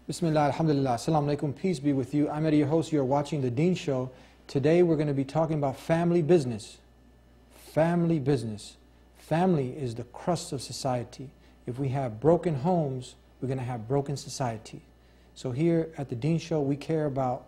Bismillah, alhamdulillah, assalamu alaikum, peace be with you. I'm Eddie, your host. You're watching the Deen Show. Today we're going to be talking about family business. Family business. Family is the crust of society. If we have broken homes, we're going to have broken society. So here at the Deen Show, we care about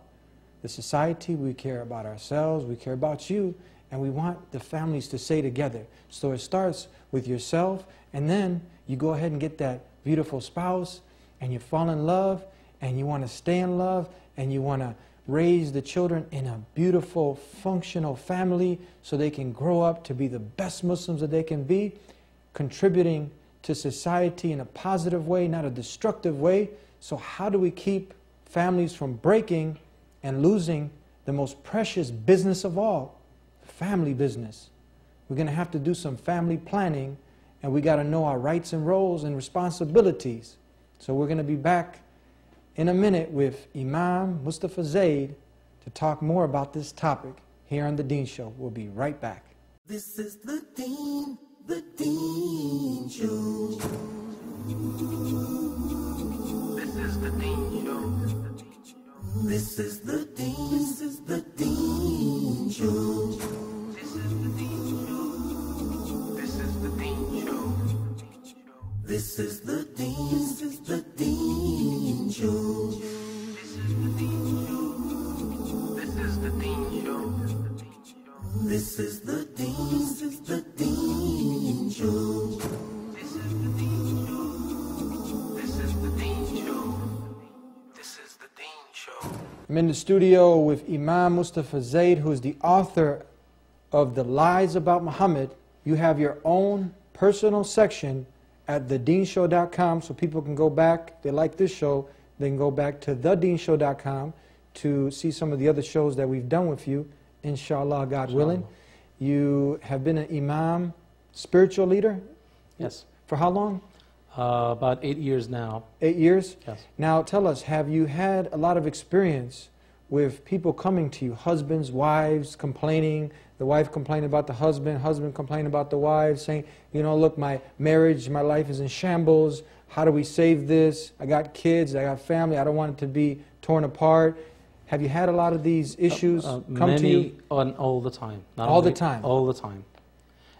the society, we care about ourselves, we care about you, and we want the families to stay together. So it starts with yourself, and then you go ahead and get that beautiful spouse, and you fall in love, and you want to stay in love, and you want to raise the children in a beautiful, functional family so they can grow up to be the best Muslims that they can be, contributing to society in a positive way, not a destructive way. So how do we keep families from breaking and losing the most precious business of all, family business? We're going to have to do some family planning, and we got to know our rights and roles and responsibilities. So we're going to be back in a minute with Imam Moustafa Zayed to talk more about this topic here on the Deen Show. We'll be right back. This is the Deen Show. This is the Deen Show. This is the Deen Show. This is the Deen Show. This is the Deen Show. This is the Deen Show. This is the Deen Show. This is the Deen Show. This is the Deen Show. This is the Deen Show. This is the Deen Show. This is the Deen Show. I'm in the studio with Imam Moustafa Zayed, who is the author of The Lies About Muhammad. You have your own personal section at thedeenshow.com, so people can go back. If they like this show, they can go back to thedeenshow.com to see some of the other shows that we've done with you, inshallah, God willing. You have been an imam, spiritual leader? Yes. For how long? About 8 years now. 8 years? Yes. Now tell us, have you had a lot of experience with people coming to you, husbands, wives, complaining, the wife complaining about the husband, husband complaining about the wife, saying, you know, look, my marriage, my life is in shambles, how do we save this? I got kids, I got family, I don't want it to be torn apart. Have you had a lot of these issues come to you? All the time. All the time? All the time.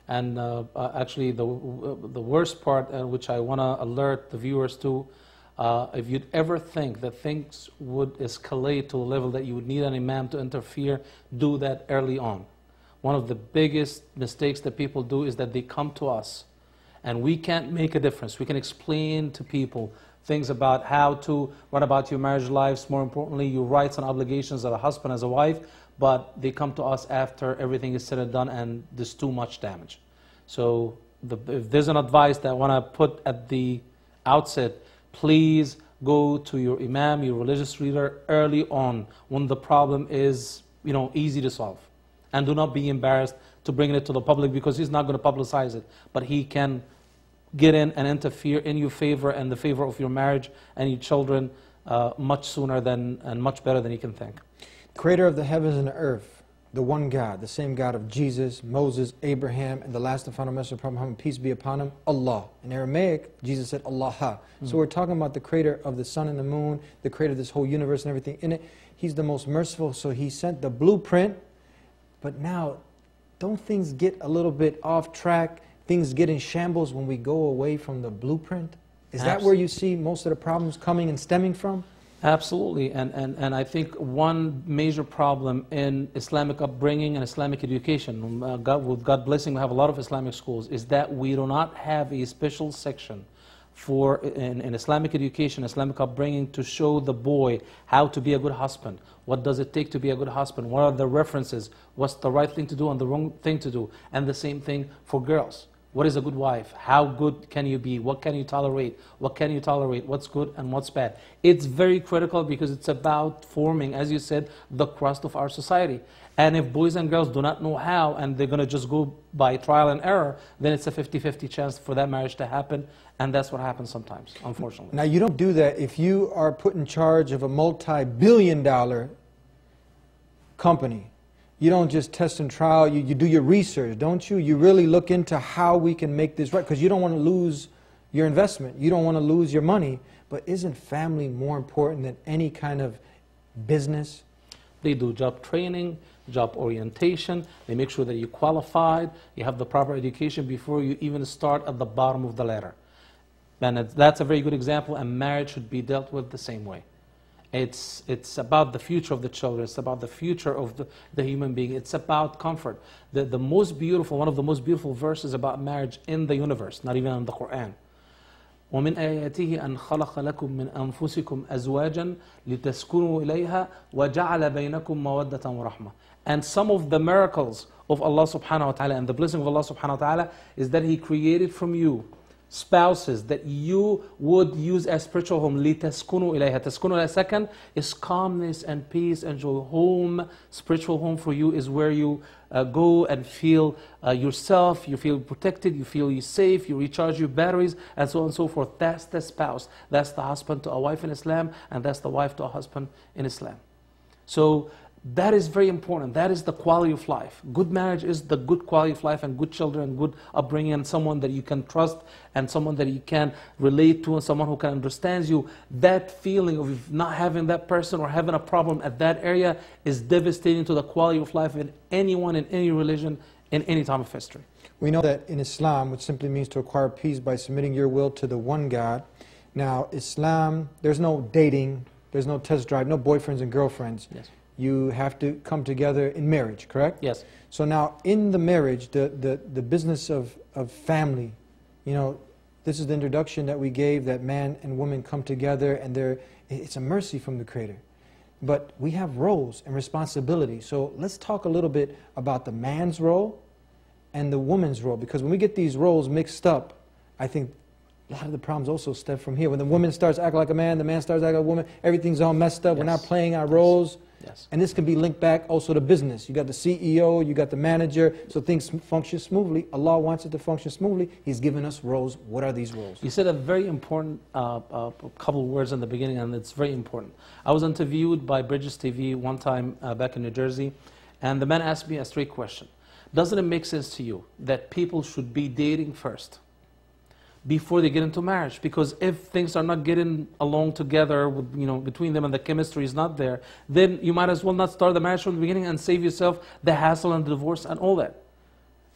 And actually the worst part, which I want to alert the viewers to, if you'd ever think that things would escalate to a level that you would need an imam to interfere, do that early on. One of the biggest mistakes that people do is that they come to us and we can't make a difference. We can explain to people things about how to run about your marriage lives, more importantly, your rights and obligations as a husband, as a wife, but they come to us after everything is said and done and there's too much damage. So if there's an advice that I want to put at the outset, please go to your imam, your religious leader early on when the problem is, you know, easy to solve. And do not be embarrassed to bring it to the public, because he's not going to publicize it, but he can get in and interfere in your favor and the favor of your marriage and your children much sooner than and much better than you can think. Creator of the heavens and the earth, the one God, the same God of Jesus, Moses, Abraham, and the last and final messenger of Prophet Muhammad, peace be upon him, Allah. In Aramaic, Jesus said Allah. So we're talking about the creator of the sun and the moon, the creator of this whole universe and everything in it. He's the most merciful, so he sent the blueprint. But now, don't things get a little bit off track? Things get in shambles when we go away from the blueprint? Is that where you see most of the problems coming and stemming from? Absolutely, and I think one major problem in Islamic upbringing and Islamic education, with God blessing, we have a lot of Islamic schools, is that we do not have a special section for in Islamic education, Islamic upbringing, to show the boy how to be a good husband. What does it take to be a good husband? What are the references? What's the right thing to do and the wrong thing to do? And the same thing for girls. What is a good wife? How good can you be? What can you tolerate? What can you tolerate? What's good and what's bad? It's very critical because it's about forming, as you said, the crust of our society. And if boys and girls do not know how, and they're going to just go by trial and error, then it's a 50-50 chance for that marriage to happen. And that's what happens sometimes, unfortunately. Now, you don't do that if you are put in charge of a multi-billion-dollar company. You don't just test and trial, you do your research, don't you? You really look into how we can make this right, because you don't want to lose your investment. You don't want to lose your money. but isn't family more important than any kind of business? They do job training, job orientation. They make sure that you're qualified, you have the proper education before you even start at the bottom of the ladder. And that's a very good example, and marriage should be dealt with the same way. It's about the future of the children. It's about the future of the human being. It's about comfort. The most beautiful, one of the most beautiful verses about marriage in the universe, not even in the Quran. وَمِنْ آيَاتِهِ أَنْ خَلَقَ لَكُم مِّنْ أَنفُسِكُمْ أَزْوَاجًا لِتَسْكُنُوا إِلَيْهَا وَجَعَلَ بَيْنَكُمْ مَوَدَّةً وَرَحْمَةً. And some of the miracles of Allah subhanahu wa ta'ala and the blessing of Allah subhanahu wa ta'ala is that He created from you spouses that you would use as spiritual home. لِتَسْكُنُوا إِلَيْهَا. تَسْكُنُوا إِلَيْهَا, second is calmness and peace and joy. Home, spiritual home for you is where you go and feel yourself, you feel protected, you feel you safe, you recharge your batteries, and so on and so forth. That's the spouse. That's the husband to a wife in Islam, and that's the wife to a husband in Islam. So that is very important. That is the quality of life. Good marriage is the good quality of life, and good children, and good upbringing, and someone that you can trust, and someone that you can relate to, and someone who can understand you. That feeling of not having that person or having a problem at that area is devastating to the quality of life in anyone, in any religion, in any time of history. We know that in Islam, which simply means to acquire peace by submitting your will to the one God. Now, Islam, there's no dating, there's no test drive, no boyfriends and girlfriends. Yes. You have to come together in marriage, correct? Yes. So now, in the marriage, the business of family, you know, this is the introduction that we gave, that man and woman come together, and it's a mercy from the Creator. But we have roles and responsibilities. So let's talk a little bit about the man's role and the woman's role, because when we get these roles mixed up, I think a lot of the problems also stem from here. When the woman starts acting like a man, the man starts acting like a woman, everything's all messed up. Yes. We're not playing our roles. Yes. And this can be linked back also to business. You got the CEO, you got the manager, so things function smoothly. Allah wants it to function smoothly. He's given us roles. What are these roles? You said a very important couple of words in the beginning, and it's very important. I was interviewed by Bridges TV one time back in New Jersey, and the man asked me a straight question. Doesn't it make sense to you that people should be dating first before they get into marriage? Because if things are not getting along together, with, between them, and the chemistry is not there, then you might as well not start the marriage from the beginning and save yourself the hassle and the divorce and all that.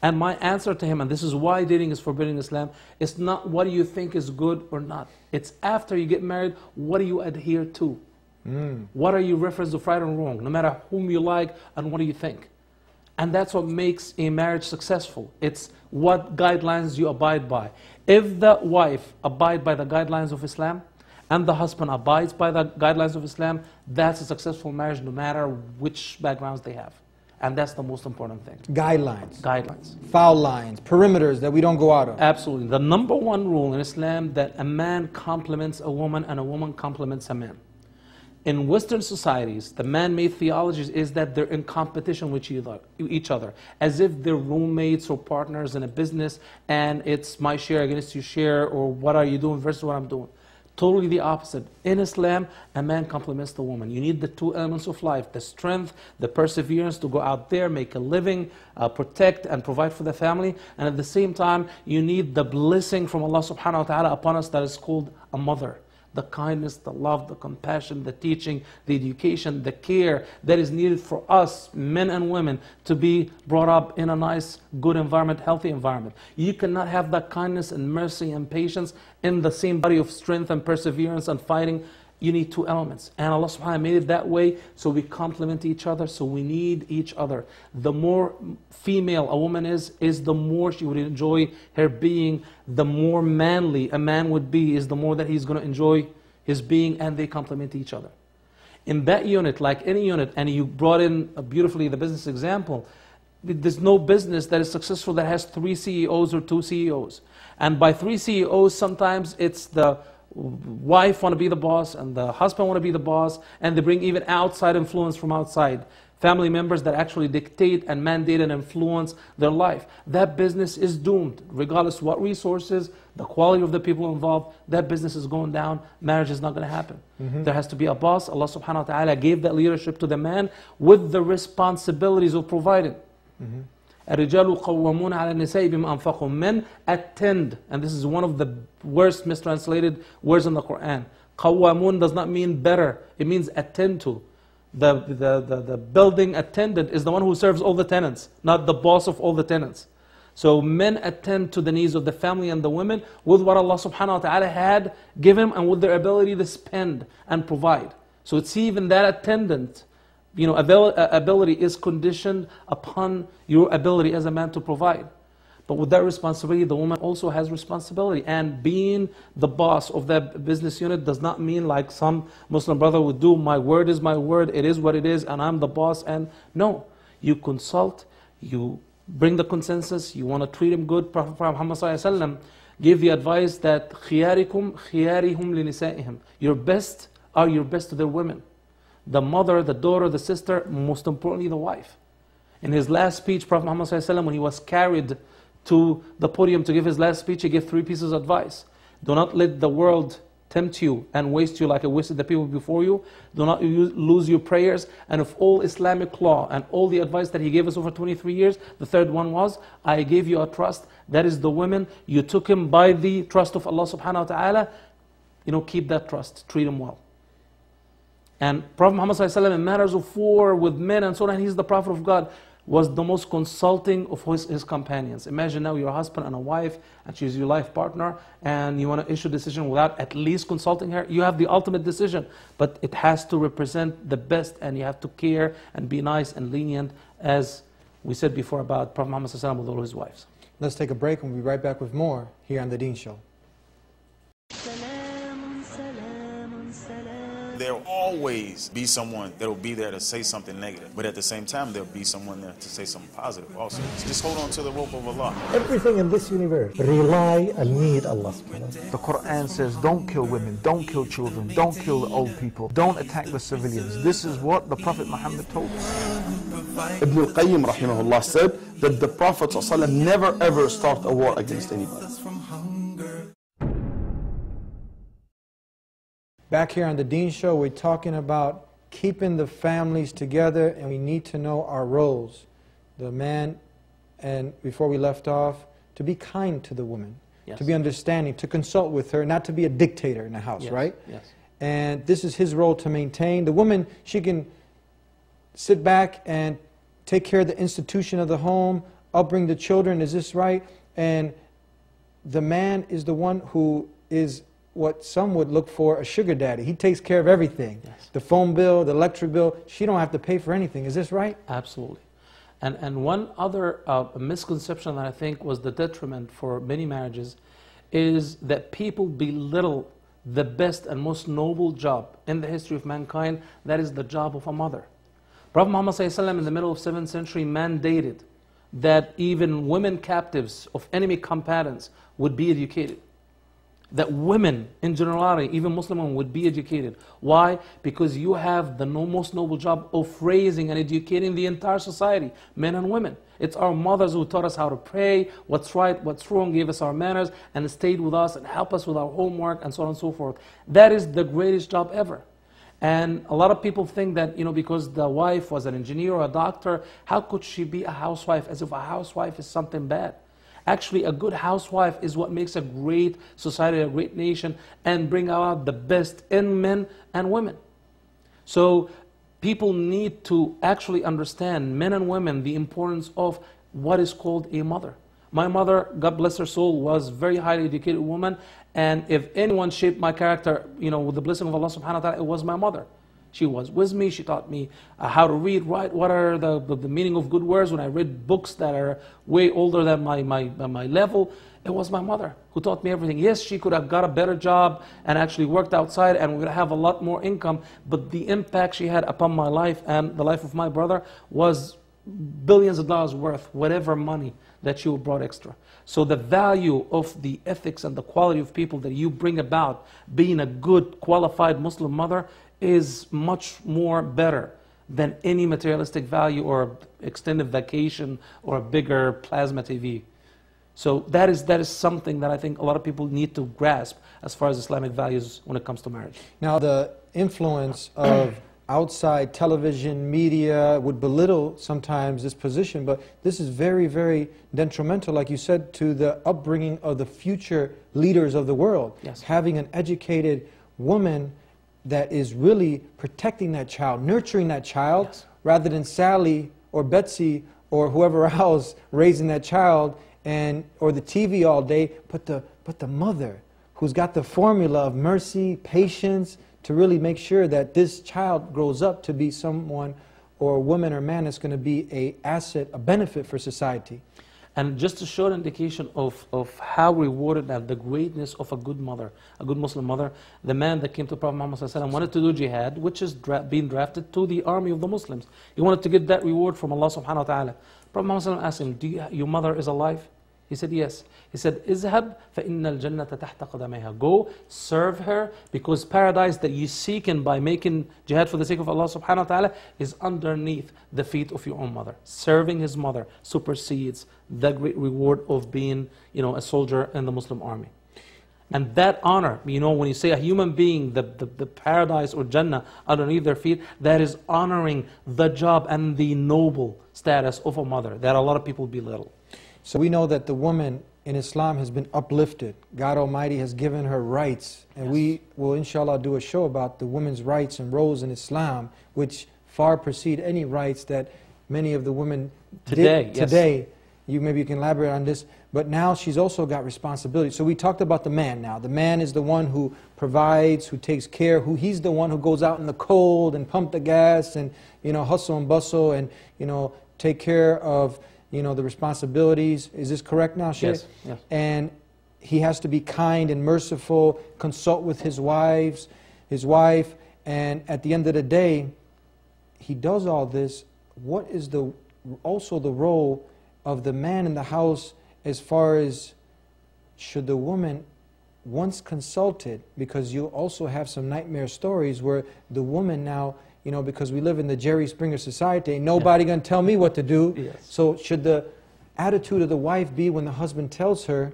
And my answer to him, and this is why dating is forbidden in Islam, it's not what do you think is good or not. It's after you get married, what do you adhere to? What are your references of right and wrong, no matter whom you like and what do you think? And that's what makes a marriage successful. It's what guidelines you abide by. If the wife abides by the guidelines of Islam and the husband abides by the guidelines of Islam, that's a successful marriage no matter which backgrounds they have. And that's the most important thing. Guidelines. Guidelines. Foul lines, perimeters that we don't go out of. Absolutely. The number one rule in Islam that a man complements a woman and a woman complements a man. In Western societies, the man-made theology is that they're in competition with each other, as if they're roommates or partners in a business, and it's my share against your share, or what are you doing versus what I'm doing. Totally the opposite. In Islam, a man complements the woman. You need the two elements of life, the strength, the perseverance to go out there, make a living, protect and provide for the family, and at the same time, you need the blessing from Allah subhanahu wa ta'ala upon us that is called a mother. The kindness, the love, the compassion, the teaching, the education, the care that is needed for us, men and women, to be brought up in a nice, good environment, healthy environment. You cannot have that kindness and mercy and patience in the same body of strength and perseverance and fighting. You need two elements. And Allah subhanahu wa ta'ala made it that way so we complement each other, so we need each other. The more female a woman is the more she would enjoy her being. The more manly a man would be is the more that he's going to enjoy his being, and they complement each other. In that unit, like any unit, and you brought in beautifully the business example, there's no business that is successful that has 3 CEOs or 2 CEOs. And by 3 CEOs, sometimes it's the wife want to be the boss and the husband want to be the boss, and they bring even outside influence from outside. Family members that actually dictate and mandate and influence their life. That business is doomed. Regardless of what resources, the quality of the people involved, that business is going down. Marriage is not going to happen. There has to be a boss. Allah subhanahu wa ta'ala gave that leadership to the man with the responsibilities of providing. الرجال قوامون على النساء بما أنفقوا. Men attend, and this is one of the worst mistranslated words in the Quran. Qawwamun does not mean better, it means attend to. The building attendant is the one who serves all the tenants, not the boss of all the tenants. So men attend to the needs of the family and the women with what Allah subhanahu wa ta'ala had given them and with their ability to spend and provide. So it's even that attendant, ability is conditioned upon your ability as a man to provide. But with that responsibility, the woman also has responsibility. And being the boss of that business unit does not mean like some Muslim brother would do, my word is my word, it is what it is, and I'm the boss. And no, you consult, you bring the consensus, you want to treat him good. Prophet Muhammad ﷺ gave the advice that خِيَارِكُمْ خِيَارِهُمْ لِنِسَائِهِمْ. Your best are your best to their women. The mother, the daughter, the sister, most importantly the wife. In his last speech, Prophet Muhammad ﷺ, when he was carried to the podium to give his last speech, he gave 3 pieces of advice. Do not let the world tempt you and waste you like it wasted the people before you. Do not lose your prayers. And of all Islamic law and all the advice that he gave us over 23 years, the 3rd one was, I gave you a trust, that is the women. You took him by the trust of Allah subhanahu wa ta'ala. Keep that trust, treat him well. And Prophet Muhammad ﷺ in matters of war with men and so on, he's the Prophet of God, was the most consulting of his companions. Imagine now you're a husband and a wife, and she's your life partner, and you want to issue a decision without at least consulting her. You have the ultimate decision, but it has to represent the best, and you have to care and be nice and lenient, as we said before about Prophet Muhammad ﷺ with all his wives. Let's take a break and we'll be right back with more here on The Deen Show. There'll always be someone that'll be there to say something negative, but at the same time there'll be someone there to say something positive also. So just hold on to the rope of Allah. Everything in this universe rely and need Allah subhanahu wa ta'ala. The Quran says don't kill women, don't kill children, don't kill the old people, don't attack the civilians. This is what the Prophet Muhammad told us. Ibn al-Qayyim rahimahullah said that the Prophet ﷺ never ever started a war against anybody. Back here on The Deen Show, we're talking about keeping the families together, and we need to know our roles. The man, and before we left off, to be kind to the woman, Yes. to be understanding, to consult with her, not to be a dictator in the house, Yes. right? Yes. And this is his role to maintain. The woman, she can sit back and take care of the institution of the home, upbring the children, is this right? And the man is the one who is what some would look for, a sugar daddy. He takes care of everything. Yes. The phone bill, the electric bill, she don't have to pay for anything. Is this right? Absolutely. And one other misconception that I think was the detriment for many marriages is that people belittle the best and most noble job in the history of mankind, that is the job of a mother. Prophet Muhammad ﷺ in the middle of 7th century mandated that even women captives of enemy combatants would be educated. That women in generality, even Muslim women, would be educated. Why? Because you have the most noble job of raising and educating the entire society, men and women. It's our mothers who taught us how to pray, what's right, what's wrong, gave us our manners, and stayed with us and helped us with our homework and so on and so forth. That is the greatest job ever. And a lot of people think that, because the wife was an engineer or a doctor, how could she be a housewife, as if a housewife is something bad? Actually, a good housewife is what makes a great society, a great nation, and bring out the best in men and women. So people need to actually understand, men and women, the importance of what is called a mother. My mother, God bless her soul, was a very highly educated woman, and if anyone shaped my character, with the blessing of Allah subhanahu wa ta'ala, it was my mother. She was with me, she taught me how to read, write, what are the meaning of good words. When I read books that are way older than my level, it was my mother who taught me everything. Yes, she could have got a better job and actually worked outside and we would have a lot more income, but the impact she had upon my life and the life of my brother was billions of dollars worth, whatever money that she brought extra. So the value of the ethics and the quality of people that you bring about being a good, qualified Muslim mother is much more better than any materialistic value or extended vacation or a bigger plasma TV. So that is something that I think a lot of people need to grasp as far as Islamic values when it comes to marriage. Now, the influence of outside television, media would belittle sometimes this position, but this is very, very detrimental, like you said, to the upbringing of the future leaders of the world. Yes. Having an educated woman that is really protecting that child, nurturing that child, Yes. rather than Sally or Betsy or whoever else raising that child, and or the TV all day, but the mother who's got the formula of mercy, patience, to really make sure that this child grows up to be someone or a woman or man that's going to be an asset, a benefit for society. And just to show an indication of how rewarded and the greatness of a good mother, a good Muslim mother, the man that came to Prophet Muhammad ﷺ wanted to do jihad, which is being drafted to the army of the Muslims. He wanted to get that reward from Allah subhanahu wa ta'ala. Prophet Muhammad ﷺ asked him, your mother is alive? He said, yes. He said, اذهب فإن الجنة تحت قدميها. Go, serve her, because paradise that you seek in by making jihad for the sake of Allah subhanahu wa ta'ala is underneath the feet of your own mother. Serving his mother supersedes the great reward of being, a soldier in the Muslim army. And that honor, when you say a human being, the paradise or Jannah underneath their feet, that is honoring the job and the noble status of a mother that a lot of people belittle. So we know that the woman in Islam has been uplifted. God Almighty has given her rights. And Yes. we will inshallah do a show about the women's rights and roles in Islam, which far precede any rights that many of the women Today, did yes. today. Maybe you can elaborate on this. But now she's also got responsibility. So we talked about the man now. The man is the one who provides, who takes care, he's the one who goes out in the cold and pump the gas and hustle and bustle and take care of the responsibilities. Is this correct now, Sheikh? Yes, yes. And he has to be kind and merciful, consult with his wife, and at the end of the day, he does all this. What is also the role of the man in the house, as far as should the woman, once consulted, because you also have some nightmare stories where the woman now, because we live in the Jerry Springer society, ain't nobody going to tell me what to do. Yes. So should the attitude of the wife be when the husband tells her,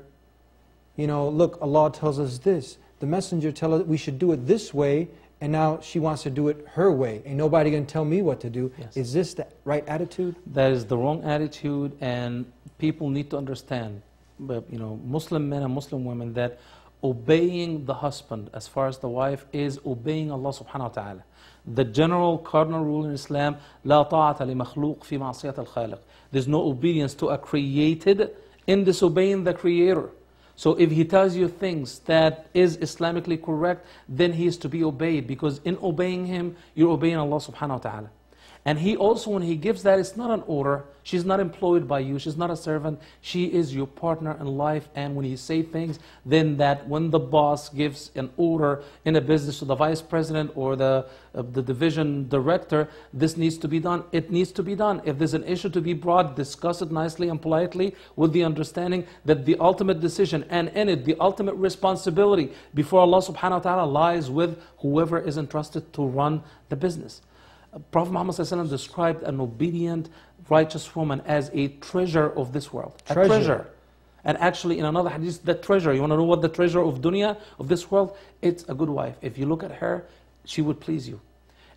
look, Allah tells us this, the messenger tells us we should do it this way, and now she wants to do it her way. Ain't nobody going to tell me what to do. Yes. Is this the right attitude? That is the wrong attitude, and people need to understand, Muslim men and Muslim women, that obeying the husband as far as the wife is obeying Allah subhanahu wa ta'ala. The general cardinal rule in Islam, لا طاعة لمخلوق في معصية الخالق. There's no obedience to a created in disobeying the Creator. So if he tells you things that is Islamically correct, then he is to be obeyed, because in obeying him, you're obeying Allah subhanahu wa ta'ala. And he also, when he gives that, it's not an order. She's not employed by you. She's not a servant. She is your partner in life. And when you say things, then that when the boss gives an order in a business to the vice president or the division director, this needs to be done. It needs to be done. If there's an issue to be brought, discuss it nicely and politely with the understanding that the ultimate decision and in it, the ultimate responsibility before Allah subhanahu wa ta'ala lies with whoever is entrusted to run the business. Prophet Muhammad ﷺ described an obedient, righteous woman as a treasure of this world. Treasure. A treasure. And actually in another hadith, the treasure, you want to know what the treasure of dunya, of this world? It's a good wife. If you look at her, she would please you.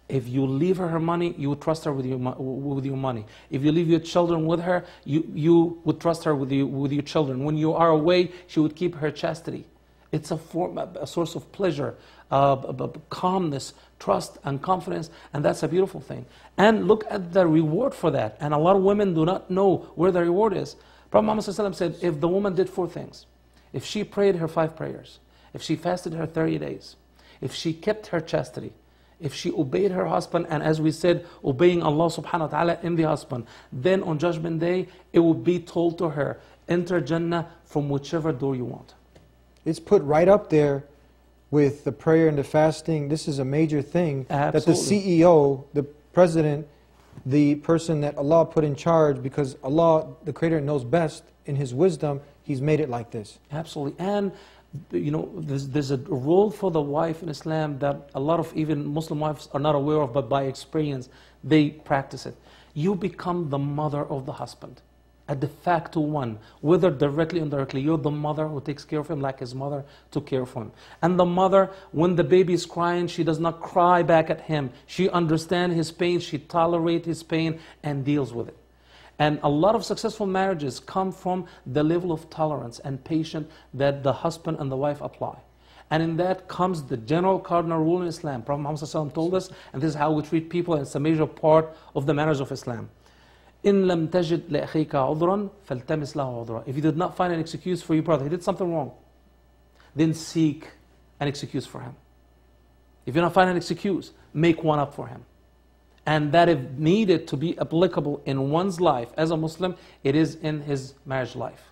If you leave her money, you would trust her with your money. If you leave your children with her, you would trust her with your children. When you are away, she would keep her chastity. It's a source of pleasure, calmness, trust and confidence, and that's a beautiful thing. And look at the reward for that. And a lot of women do not know where the reward is. Prophet Muhammad ﷺ said, if the woman did 4 things, if she prayed her 5 prayers, if she fasted her 30 days, if she kept her chastity, if she obeyed her husband, and as we said, obeying Allah subhanahu wa ta'ala in the husband, then on Judgment Day, it will be told to her, enter Jannah from whichever door you want. It's put right up there with the prayer and the fasting. This is a major thing. Absolutely. That the CEO, the president, the person that Allah put in charge, because Allah, the Creator, knows best in His wisdom, He's made it like this. Absolutely. And there's a role for the wife in Islam that a lot of even Muslim wives are not aware of, but by experience they practice it. You become the mother of the husband, a de facto one, whether directly or indirectly. You're the mother who takes care of him like his mother took care of him. And the mother, when the baby is crying, she does not cry back at him. She understands his pain, she tolerates his pain and deals with it. And a lot of successful marriages come from the level of tolerance and patience that the husband and the wife apply. And in that comes the general cardinal rule in Islam. Prophet Muhammad ﷺ told us, and this is how we treat people, and it's a major part of the manners of Islam. إِن لَمْ تَجِدْ لَأَخِيكَ عُذْرًا فَالْتَمِسْ لَهُ عُذْرًا. If you did not find an excuse for your brother, he did something wrong, then seek an excuse for him. If you don't find an excuse, make one up for him. And that if needed to be applicable in one's life as a Muslim, it is in his marriage life.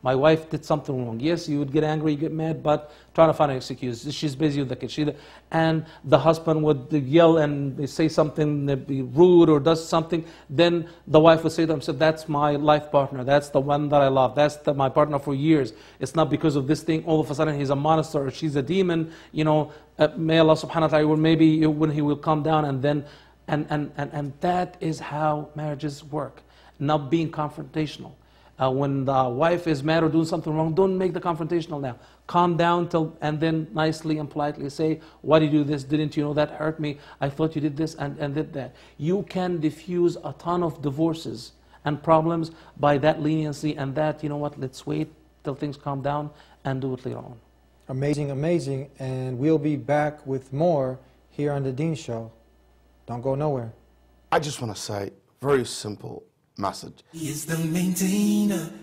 My wife did something wrong. Yes, you would get angry, you get mad, but try to find an excuse. She's busy with the kids. And the husband would yell and say something, be rude or does something. Then the wife would say to him, that's my life partner. That's the one that I love. That's my partner for years. It's not because of this thing. All of a sudden he's a monster or she's a demon. You know, may Allah subhanahu wa ta'ala, or maybe when he will calm down and then, and that is how marriages work. Not being confrontational. When the wife is mad or doing something wrong, don't make the confrontational now. Calm down and then nicely and politely say, why did you do this? Didn't you know that hurt me? I thought you did this and did that. You can diffuse a ton of divorces and problems by that leniency and that, you know what, let's wait till things calm down and do it later on. Amazing, amazing. And we'll be back with more here on the Deen Show. Don't go nowhere. I just want to say, very simple message.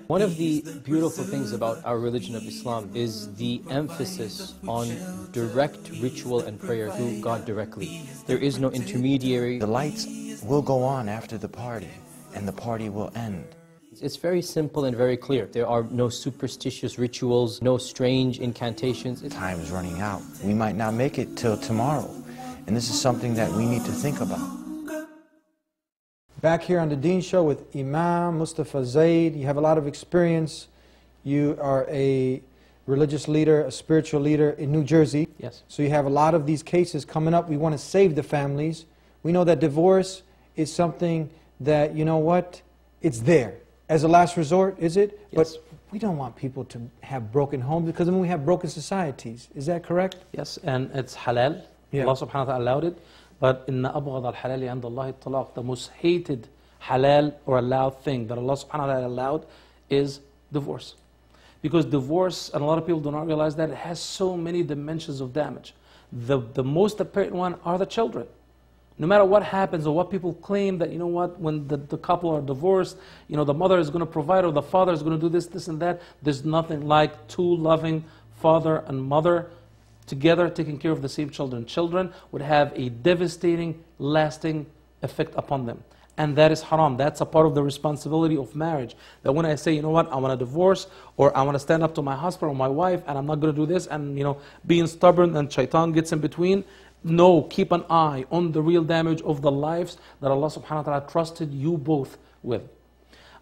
One of the beautiful things about our religion of Islam is the emphasis on direct ritual and prayer to God directly. There is no intermediary. The lights will go on after the party, and the party will end. It's very simple and very clear. There are no superstitious rituals, no strange incantations. Time is running out. We might not make it till tomorrow, and this is something that we need to think about. Back here on the Deen Show with Imam Moustafa Zayed. You have a lot of experience. You are a religious leader, a spiritual leader in New Jersey. Yes. So you have a lot of these cases coming up. We want to save the families. We know that divorce is something that, you know what, it's there. As a last resort, is it? Yes. But we don't want people to have broken homes because then we have broken societies. Is that correct? Yes, and it's halal. Yeah. Allah subhanahu wa ta'ala allowed it. But inna abghad al-halali 'inda Allah at-talaq, the most hated halal or allowed thing that Allah subhanahu wa ta'ala allowed is divorce. Because divorce, and a lot of people do not realize that, it has so many dimensions of damage. The most apparent one are the children. No matter what happens or what people claim that, you know what, when the couple are divorced, you know, the mother is going to provide or the father is going to do this and that. There's nothing like two loving father and mother together taking care of the same children. Children would have a devastating, lasting effect upon them. And that is haram. That's a part of the responsibility of marriage. That when I say, you know what, I want to divorce, or I want to stand up to my husband or my wife, and I'm not going to do this, and, you know, being stubborn and shaitan gets in between. No, keep an eye on the real damage of the lives that Allah subhanahu wa ta'ala trusted you both with.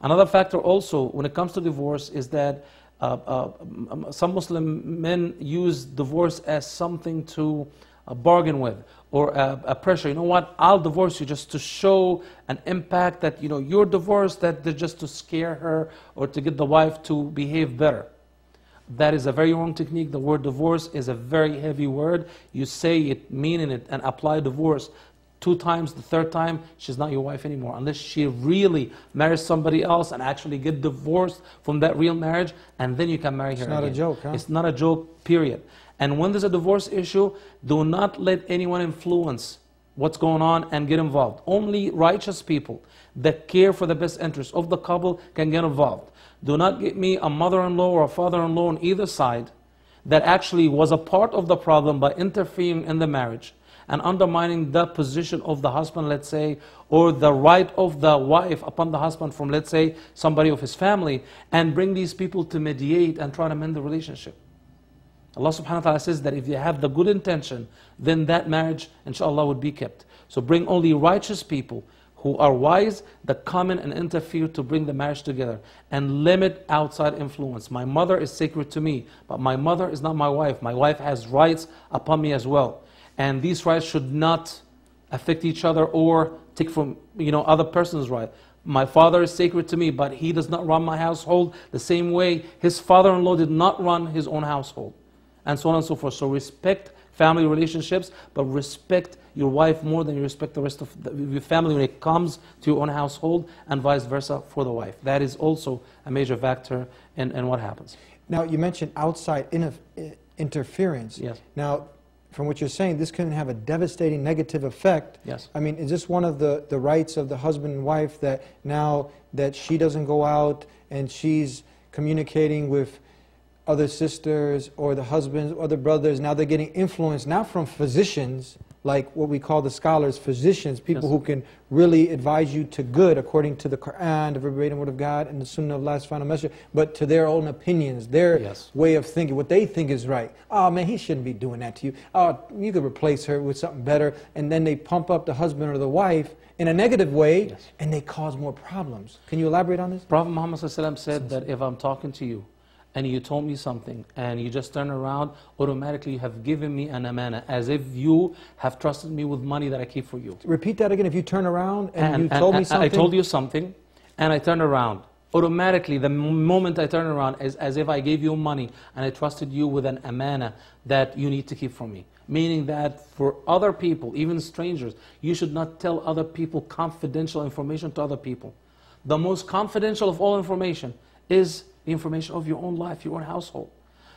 Another factor also when it comes to divorce is that some Muslim men use divorce as something to bargain with, or a pressure. You know what, I'll divorce you just to show an impact that, you know, you're divorced, that they're just to scare her or to get the wife to behave better. That is a very wrong technique. The word divorce is a very heavy word. You say it, meaning it, and apply divorce 2 times, the 3rd time, she's not your wife anymore. Unless she really marries somebody else and actually get divorced from that real marriage, and then you can marry her again. It's not a joke, huh? It's not a joke, period. And when there's a divorce issue, do not let anyone influence what's going on and get involved. Only righteous people that care for the best interest of the couple can get involved. Do not get me a mother-in-law or a father-in-law on either side that actually was a part of the problem by interfering in the marriage and undermining the position of the husband, let's say, or the right of the wife upon the husband from, let's say, somebody of his family, and bring these people to mediate and try to mend the relationship. Allah subhanahu wa ta'ala says that if you have the good intention, then that marriage, inshallah, would be kept. So bring only righteous people who are wise that come in and interfere to bring the marriage together, and limit outside influence. My mother is sacred to me, but my mother is not my wife. My wife has rights upon me as well. And these rights should not affect each other or take from, you know, other person's right. My father is sacred to me, but he does not run my household the same way his father-in-law did not run his own household. And so on and so forth. So respect family relationships, but respect your wife more than you respect the rest of your family when it comes to your own household, and vice versa for the wife. That is also a major factor in what happens. Now, you mentioned outside interference. Yes. Now, from what you're saying, this can have a devastating negative effect. Yes. I mean, is this one of the rights of the husband and wife, that now that she doesn't go out and she's communicating with other sisters or the husbands, other brothers, now they're getting influenced not from physicians, like what we call the scholars, physicians, people Yes. who can really advise you to good according to the Quran, the verbatim word of God, and the Sunnah of Allah's final message, but to their own opinions, their Yes. way of thinking, what they think is right. Oh man, he shouldn't be doing that to you. Oh, you could replace her with something better. And then they pump up the husband or the wife in a negative way, Yes. and they cause more problems. Can you elaborate on this? Prophet Muhammad ﷺ said that if I'm talking to you and you told me something and you just turn around, automatically you have given me an amana, as if you have trusted me with money that I keep for you. Repeat that again. If you turn around and you told me something. I told you something and I turn around. Automatically, the moment I turn around is as if I gave you money and I trusted you with an amana that you need to keep from me. Meaning that for other people, even strangers, you should not tell other people confidential information to other people. The most confidential of all information is the information of your own life, your own household.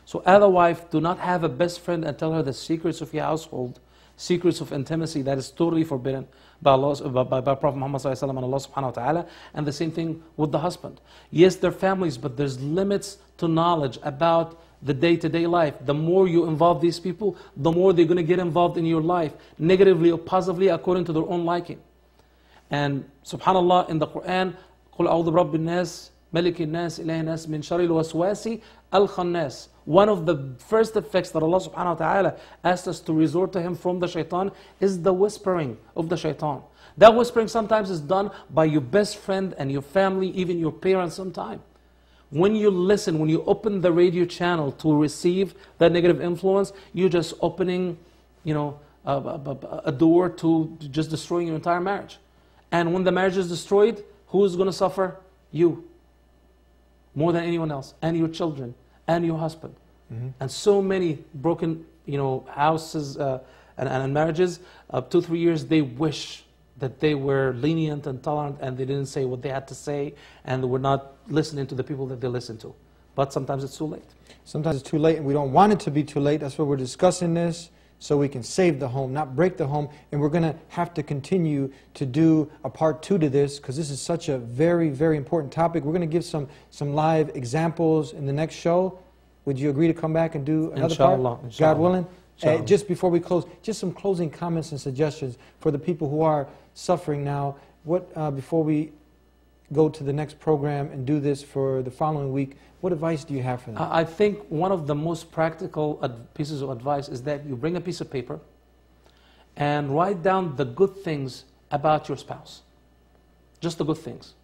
So as a wife, do not have a best friend and tell her the secrets of your household, secrets of intimacy that is totally forbidden by Prophet Muhammad ﷺ and Allah subhanahu wa ta'ala. And the same thing with the husband. Yes, they're families, but there's limits to knowledge about the day-to-day life. The more you involve these people, the more they're going to get involved in your life, negatively or positively, according to their own liking. And subhanAllah, in the Quran, قُلْ أَعُوذُ بِرَبِّ النَّاسِ مَلِكِ النَّاسِ إِلَهِ النَّاسِ مِنْ شَرِّ الْوَسْوَاسِ الْخَنَّاسِ. One of the first effects that Allah subhanahu wa ta'ala asked us to resort to Him from the shaitan is the whispering of the shaitan. That whispering sometimes is done by your best friend and your family, even your parents sometimes. When you listen, when you open the radio channel to receive that negative influence, you're just opening, a door to just destroying your entire marriage. And when the marriage is destroyed, who's going to suffer? You. More than anyone else. And your children. And your husband. Mm-hmm. And so many broken, houses and marriages. 2-3 years, they wish that they were lenient and tolerant and they didn't say what they had to say and they were not listening to the people that they listened to. But sometimes it's too late. Sometimes it's too late and we don't want it to be too late. That's why we're discussing this, so we can save the home, not break the home. And we're going to have to continue to do a part 2 to this, because this is such a very, very important topic. We're going to give some live examples in the next show. Would you agree to come back and do another Inshallah, part? inshallah. God willing? Just before we close, just some closing comments and suggestions for the people who are suffering now. Before we go to the next program and do this for the following week, what advice do you have for them? I think one of the most practical pieces of advice is that you bring a piece of paper and write down the good things about your spouse. Just the good things.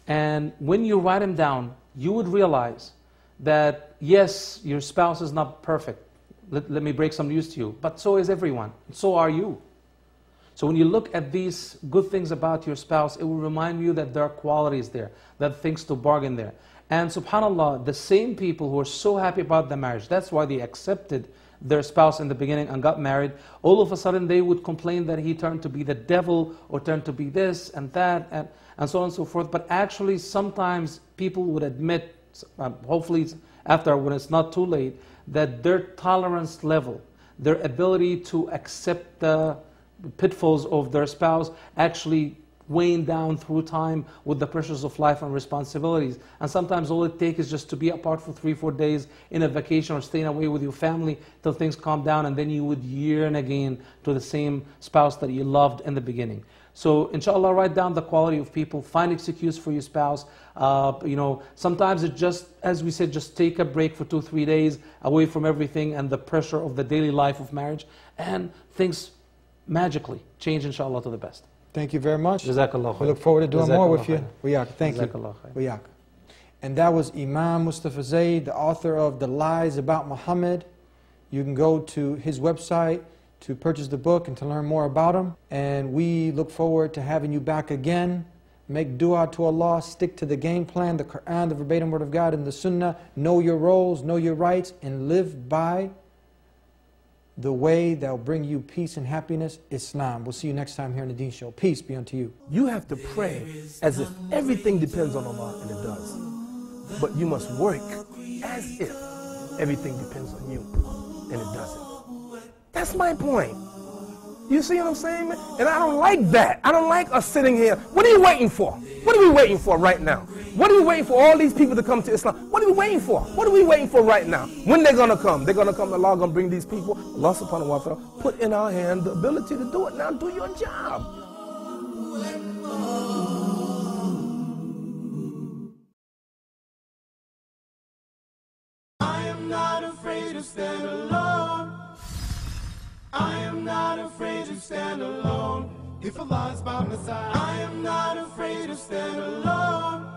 And when you write them down, you would realize that yes, your spouse is not perfect. Let me break some news to you. But so is everyone. So are you. So when you look at these good things about your spouse, it will remind you that there are qualities there, there are things to bargain there. And subhanAllah, the same people who are so happy about the marriage, that's why they accepted their spouse in the beginning and got married, all of a sudden they would complain that he turned to be the devil or turned to be this and that and so on and so forth. But actually sometimes people would admit, hopefully after, when it's not too late, that their tolerance level, their ability to accept the pitfalls of their spouse actually weighing down through time with the pressures of life and responsibilities. And sometimes all it takes is just to be apart for 3-4 days in a vacation or staying away with your family till things calm down, and then you would yearn again to the same spouse that you loved in the beginning. So inshallah, write down the quality of people, find excuse for your spouse. Sometimes it just, as we said, just take a break for 2-3 days away from everything and the pressure of the daily life of marriage, and things magically change inshallah to the best. Thank you very much. Jazakallah khair. We look forward to doing more with you. Khair. Thank you. Jazakallah khair. Wayak. And that was Imam Moustafa Zayed, the author of The Lies About Muhammad. You can go to his website to purchase the book and to learn more about him. And we look forward to having you back again. Make dua to Allah, stick to the game plan, the Quran, the verbatim word of God, and the Sunnah. Know your roles, know your rights, and live by the way that will bring you peace and happiness, Islam. We'll see you next time here on the Deen Show. Peace be unto you. You have to pray as if everything depends on Allah, and it does. But you must work as if everything depends on you, and it doesn't. That's my point. You see what I'm saying, man? And I don't like that. I don't like us sitting here. What are you waiting for? What are we waiting for right now? What are we waiting for all these people to come to Islam? What are we waiting for? What are we waiting for right now? When they're going to come? They're going to come. Allah going to bring these people. Allah subhanahu wa ta'ala put in our hand the ability to do it. Now do your job. I am not afraid to stand alone. I am not afraid to stand alone. If Allah is by my side, I am not afraid to stand alone.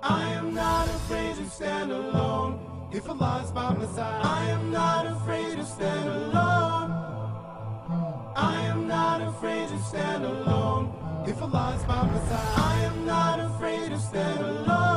I am not afraid to stand alone. If Allah is by my side, I am not afraid to stand alone. I am not afraid to stand alone. If Allah is by my side, I am not afraid to stand alone.